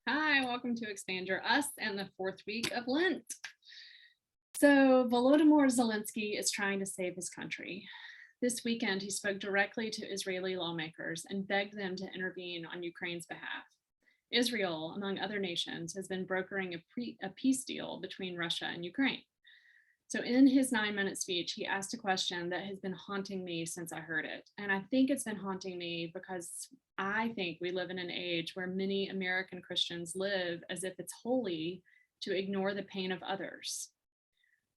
Hi, welcome to Expand Your Us and the fourth week of Lent. So, Volodymyr Zelensky is trying to save his country. This weekend, he spoke directly to Israeli lawmakers and begged them to intervene on Ukraine's behalf. Israel, among other nations, has been brokering a peace deal between Russia and Ukraine. So, in his 9-minute speech, he asked a question that has been haunting me since I heard it. And I think it's been haunting me because I think we live in an age where many American Christians live as if it's holy to ignore the pain of others.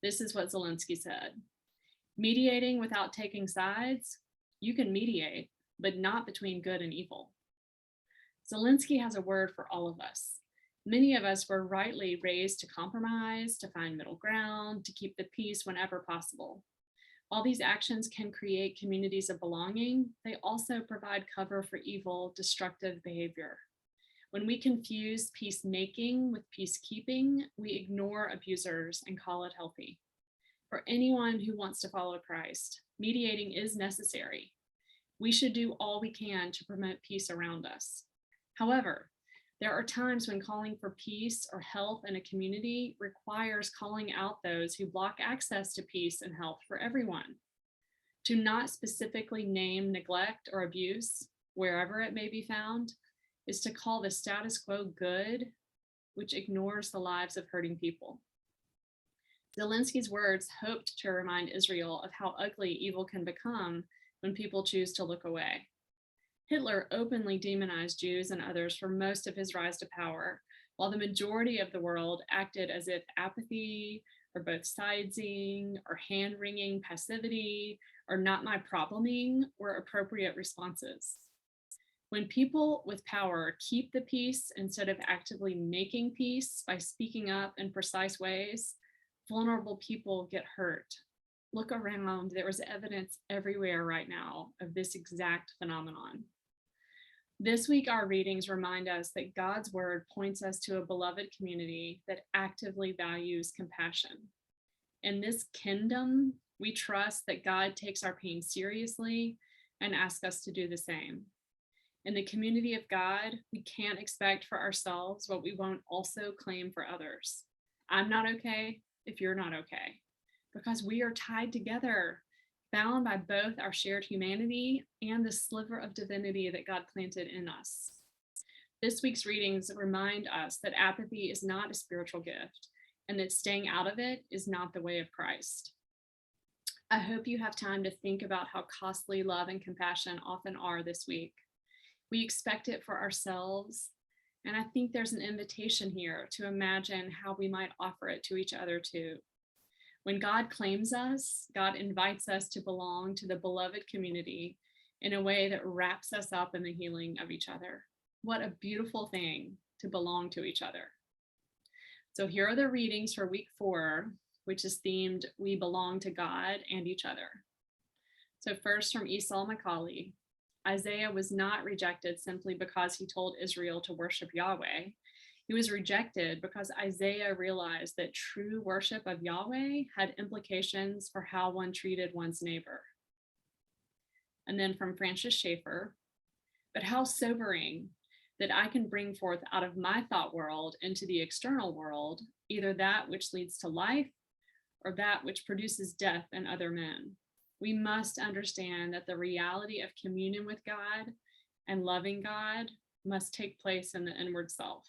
This is what Zelensky said: mediating without taking sides, you can mediate, but not between good and evil. Zelensky has a word for all of us. Many of us were rightly raised to compromise, to find middle ground, to keep the peace whenever possible. While these actions can create communities of belonging, they also provide cover for evil, destructive behavior. When we confuse peacemaking with peacekeeping, we ignore abusers and call it healthy. For anyone who wants to follow Christ, mediating is necessary. We should do all we can to promote peace around us. However, there are times when calling for peace or health in a community requires calling out those who block access to peace and health for everyone. To not specifically name neglect or abuse, wherever it may be found, is to call the status quo good, which ignores the lives of hurting people. Zelensky's words hoped to remind Israel of how ugly evil can become when people choose to look away. Hitler openly demonized Jews and others for most of his rise to power, while the majority of the world acted as if apathy, or both sidesing, or hand-wringing passivity, or not my probleming were appropriate responses. When people with power keep the peace instead of actively making peace by speaking up in precise ways, vulnerable people get hurt. Look around, there is evidence everywhere right now of this exact phenomenon. This week, our readings remind us that God's word points us to a beloved community that actively values compassion. In this kingdom, we trust that God takes our pain seriously and asks us to do the same. In the community of God, we can't expect for ourselves what we won't also claim for others. I'm not okay if you're not okay, because we are tied together, bound by both our shared humanity and the sliver of divinity that God planted in us. This week's readings remind us that apathy is not a spiritual gift and that staying out of it is not the way of Christ. I hope you have time to think about how costly love and compassion often are this week. We expect it for ourselves, and I think there's an invitation here to imagine how we might offer it to each other too. When God claims us, God invites us to belong to the beloved community in a way that wraps us up in the healing of each other. What a beautiful thing to belong to each other. So here are the readings for week 4, which is themed, We Belong to God and Each Other. So first from Esau Macaulay, Isaiah was not rejected simply because he told Israel to worship Yahweh. He was rejected because Isaiah realized that true worship of Yahweh had implications for how one treated one's neighbor. And then from Francis Schaeffer, but how sobering that I can bring forth out of my thought world into the external world, either that which leads to life or that which produces death in other men. We must understand that the reality of communion with God and loving God must take place in the inward self.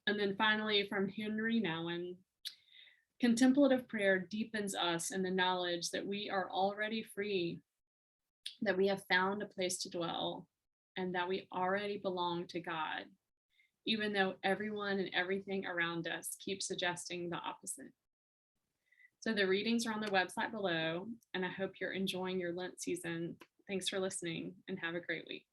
And then finally, from Henry Nouwen, contemplative prayer deepens us in the knowledge that we are already free, that we have found a place to dwell, and that we already belong to God, even though everyone and everything around us keeps suggesting the opposite. So the readings are on the website below, and I hope you're enjoying your Lent season. Thanks for listening, and have a great week.